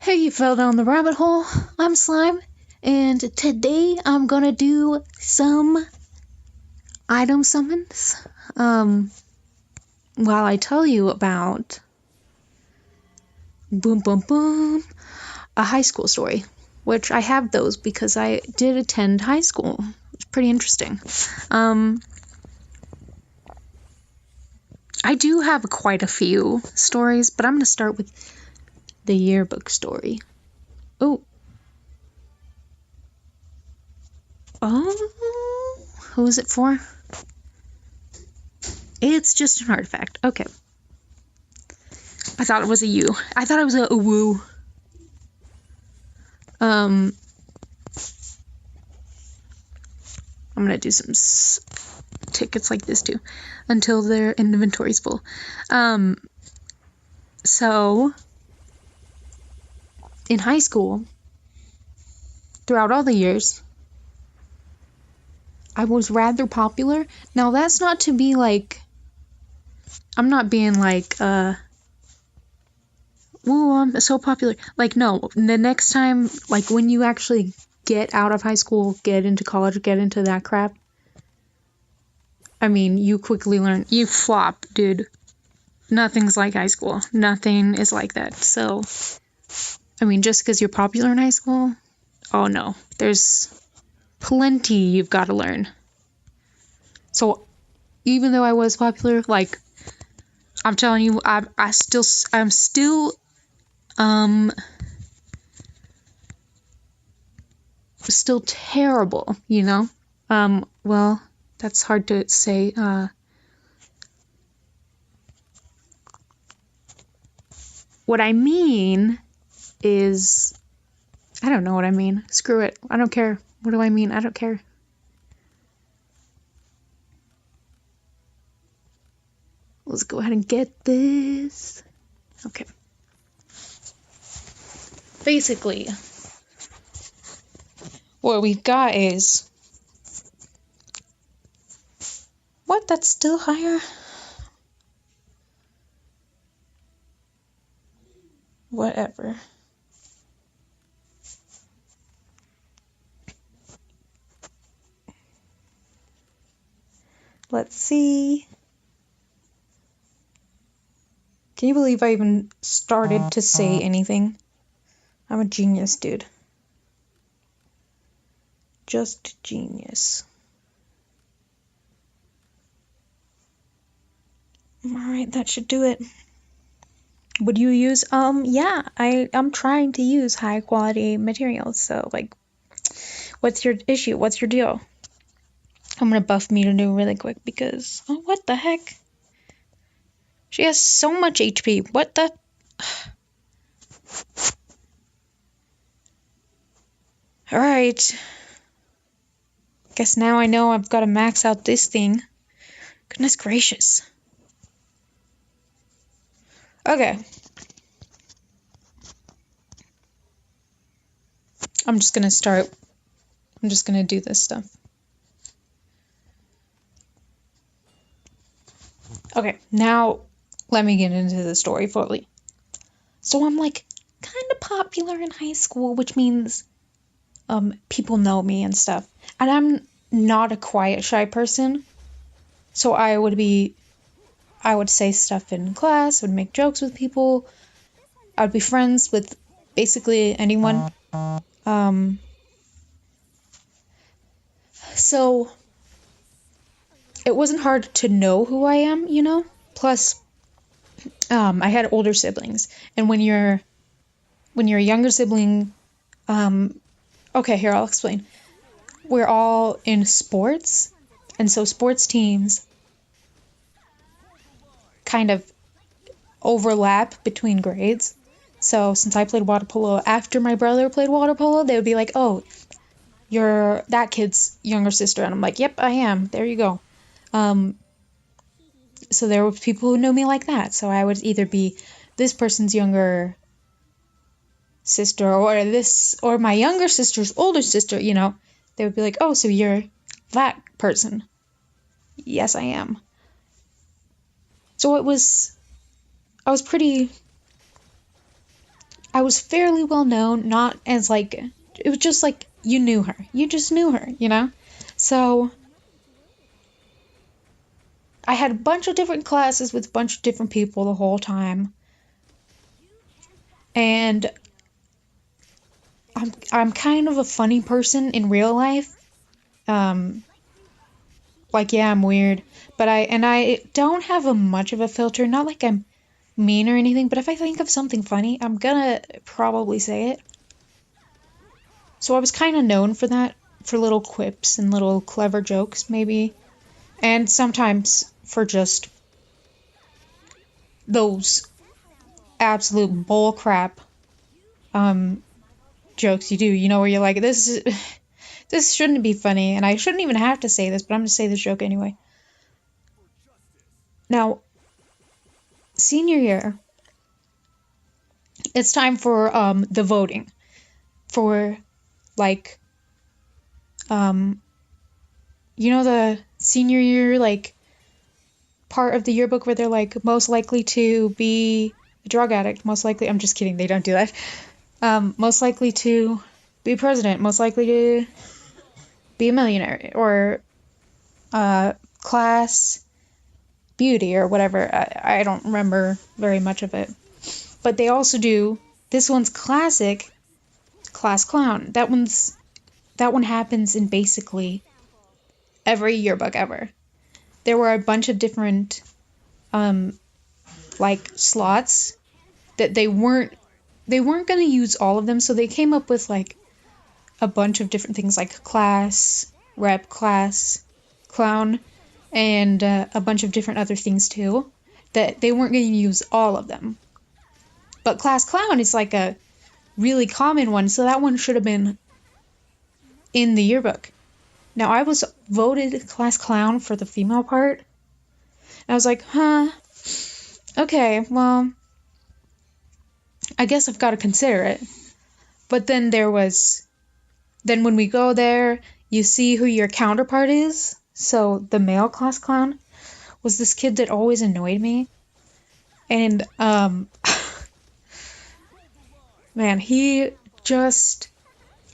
Hey, you fell down the rabbit hole. I'm Slime, and today I'm gonna do some item summons. While I tell you about boom boom boom a high school story, which I have those because I did attend high school. It's pretty interesting. I do have quite a few stories, but I'm gonna start with the yearbook story. Oh, who is it for? It's just an artifact. Okay. I thought it was a U. I thought it was a woo. I'm gonna do some tickets like this too, until their inventory's full. So in high school, throughout all the years, I was rather popular. Now that's not to be like, I'm not being like, oh, I'm so popular. Like, no, the next time, like when you actually get out of high school, get into college, get into that crap, I mean, you quickly learn, you flop, dude. Nothing's like high school. Nothing is like that. So, I mean, just because you're popular in high school, oh no, there's plenty you've got to learn. So, even though I was popular, like, I'm telling you, I'm still terrible, you know? Well, that's hard to say. What I mean is, I don't know what I mean. Screw it. I don't care. What do I mean? I don't care. Let's go ahead and get this. Okay. Basically, what we've got is... What? That's still higher? Whatever. Let's see. Can you believe I even started to say anything? I'm a genius, dude. Just genius. Alright, that should do it. Would you use, yeah, I'm trying to use high quality materials, so, like, what's your issue? What's your deal? I'm gonna buff Mewtwo really quick because, oh, what the heck? She has so much HP, what the? Alright. Guess now I know I've gotta max out this thing. Goodness gracious. Okay. I'm just gonna do this stuff. Okay, now let me get into the story fully. So I'm like kind of popular in high school, which means people know me and stuff. And I'm not a quiet, shy person. So I would say stuff in class, I would make jokes with people. I would be friends with basically anyone. So it wasn't hard to know who I am, you know? Plus, I had older siblings. And when you're a younger sibling, okay, here, I'll explain. We're all in sports. And so sports teams kind of overlap between grades. So since I played water polo after my brother played water polo, they would be like, oh, you're that kid's younger sister. And I'm like, yep, I am. There you go. So there were people who knew me like that. So I would either be this person's younger sister or my younger sister's older sister, you know. They would be like, oh, so you're that person. Yes, I am. So I was pretty I was fairly well known, not as like, it was just like you knew her. You just knew her, you know? So I had a bunch of different classes with a bunch of different people the whole time. And I'm kind of a funny person in real life. Like, yeah, I'm weird, but I don't have a much of a filter. Not like I'm mean or anything, but if I think of something funny, I'm gonna probably say it. So I was kind of known for that, for little quips and little clever jokes, maybe, and sometimes for just those absolute bullcrap jokes you do. You know, where you're like, this shouldn't be funny, and I shouldn't even have to say this, but I'm gonna say this joke anyway. Now, senior year, it's time for the voting for, like, you know, the senior year, like, part of the yearbook where they're like most likely to be a drug addict, most likely, I'm just kidding, they don't do that. Most likely to be president, most likely to be a millionaire, or class beauty or whatever. I don't remember very much of it. But they also do, this one's classic, class clown. That one happens in basically every yearbook ever. There were a bunch of different like slots that they weren't going to use all of them, so they came up with like a bunch of different things like class, rep, class, clown, and a bunch of different other things too, that they weren't going to use all of them. But class clown is like a really common one, so that one should have been in the yearbook. Now, I was voted class clown for the female part, and I was like, okay, well, I guess I've got to consider it. But then then when we go there, you see who your counterpart is. So the male class clown was this kid that always annoyed me. And, man, he just,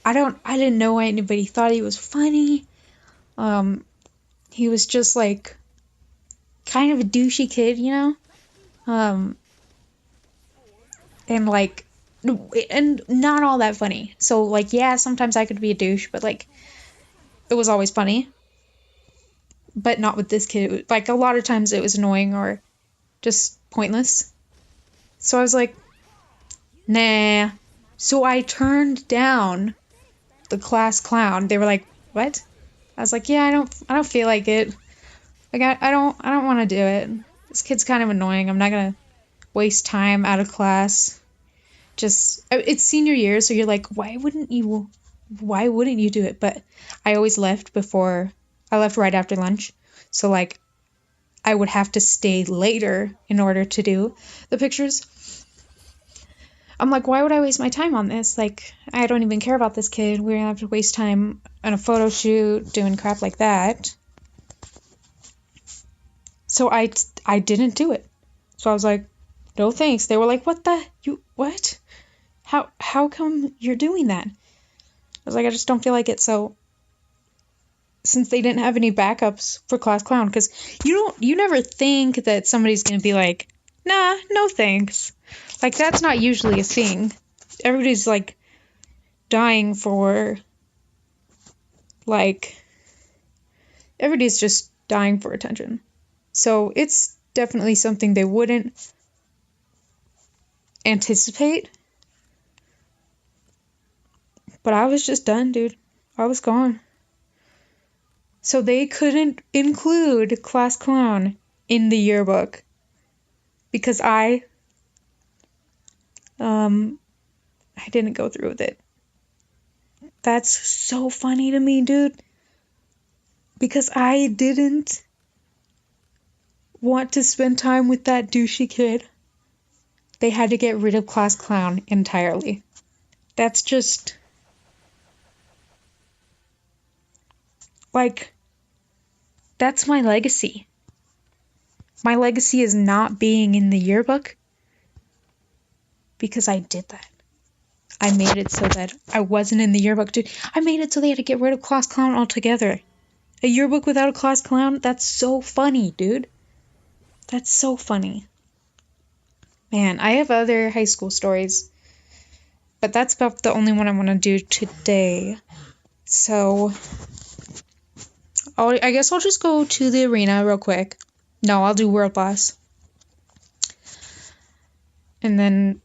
I didn't know why anybody thought he was funny. He was just like kind of a douchey kid, you know? And like, and not all that funny. So like, yeah, sometimes I could be a douche, but like, it was always funny. But not with this kid. Like, a lot of times it was annoying or just pointless. So I was like, nah. So I turned down the class clown. They were like, what? I was like, yeah, I don't feel like it. Like, I don't want to do it. This kid's kind of annoying. I'm not gonna waste time out of class. Just, it's senior year, so you're like, why wouldn't you do it? But I always left I left right after lunch. So like, I would have to stay later in order to do the pictures. I'm like, why would I waste my time on this? Like, I don't even care about this kid. We're gonna have to waste time on a photo shoot doing crap like that. So I didn't do it. So I was like, no thanks. They were like, what? How come you're doing that? I was like, I just don't feel like it. So since they didn't have any backups for class clown, because you never think that somebody's gonna be like, nah, no thanks. Like, that's not usually a thing. Everybody's like dying for, like, everybody's just dying for attention. So it's definitely something they wouldn't anticipate. But I was just done, dude. I was gone. So they couldn't include class clown in the yearbook because I didn't go through with it. That's so funny to me, dude. Because I didn't want to spend time with that douchey kid. They had to get rid of class clown entirely. That's just, like, that's my legacy. My legacy is not being in the yearbook because I did that. I made it so that I wasn't in the yearbook. Dude, I made it so they had to get rid of class clown altogether. A yearbook without a class clown? That's so funny, dude. That's so funny. Man, I have other high school stories, but that's about the only one I want to do today. So, I guess I'll just go to the arena real quick. No, I'll do World Boss. And then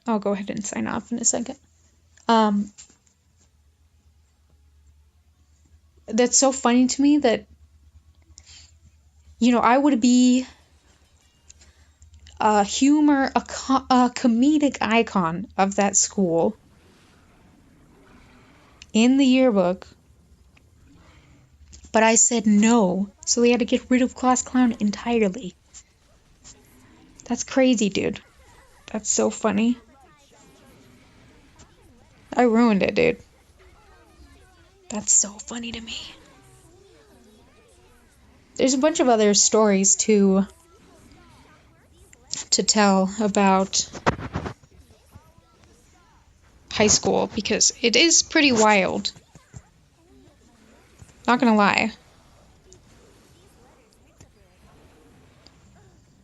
I'll go ahead and sign off in a second. That's so funny to me that, I would be a comedic icon of that school in the yearbook, but I said no, so they had to get rid of class clown entirely. That's crazy, dude. That's so funny. I ruined it, dude. That's so funny to me. There's a bunch of other stories to tell about high school because it is pretty wild. Not gonna lie.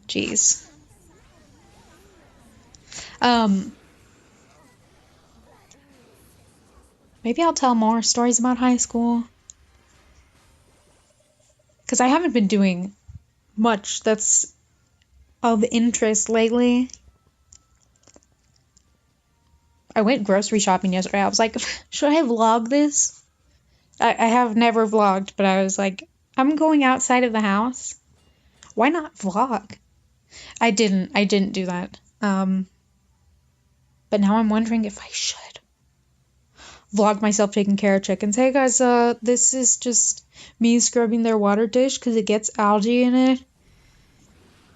Jeez. Maybe I'll tell more stories about high school. Because I haven't been doing much that's of interest lately. I went grocery shopping yesterday. I was like, should I vlog this? I have never vlogged, but I was like, I'm going outside of the house. Why not vlog? I didn't do that. But now I'm wondering if I should vlog myself taking care of chickens. Hey guys, this is just me scrubbing their water dish because it gets algae in it.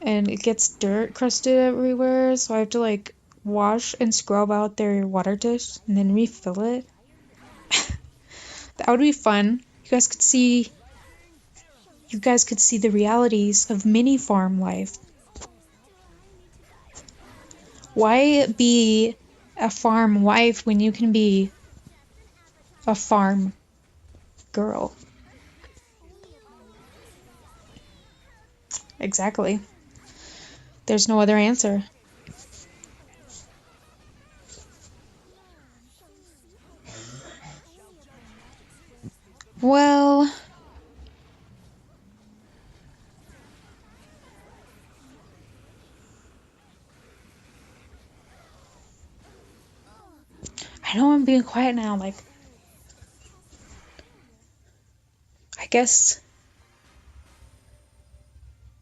And it gets dirt crusted everywhere, so I have to like wash and scrub out their water dish and then refill it. That would be fun. You guys could see the realities of mini farm life. Why be a farm wife when you can be a farm girl? Exactly. There's no other answer. Well, I know I'm being quiet now, like, I guess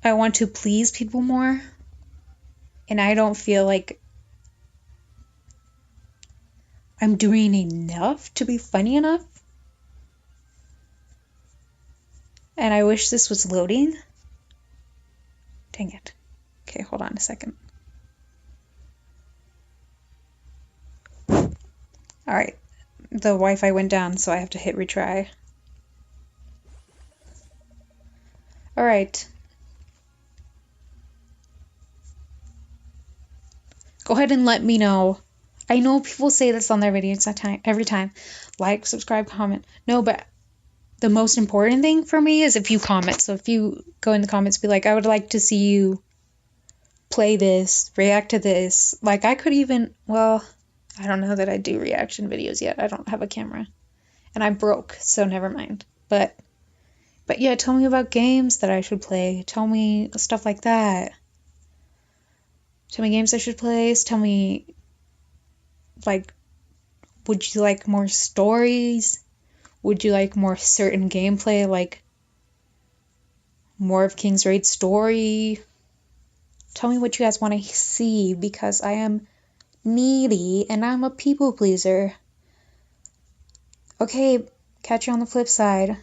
I want to please people more, and I don't feel like I'm doing enough to be funny enough. And I wish this was loading. Dang it. Okay, hold on a second. Alright, the Wi-Fi went down, so I have to hit retry. Alright. Go ahead and let me know. I know people say this on their videos every time. Like, subscribe, comment. No, but the most important thing for me is if you comment. So if you go in the comments, be like, I would like to see you play this, react to this. Like, I could even, well, I don't know that I do reaction videos yet. I don't have a camera. And I'm broke, so never mind. But yeah, tell me about games that I should play. Tell me stuff like that. Tell me games I should play. Tell me, like, would you like more stories? Would you like more certain gameplay, like more of King's Raid story? Tell me what you guys want to see, because I am needy and I'm a people pleaser. Okay, catch you on the flip side.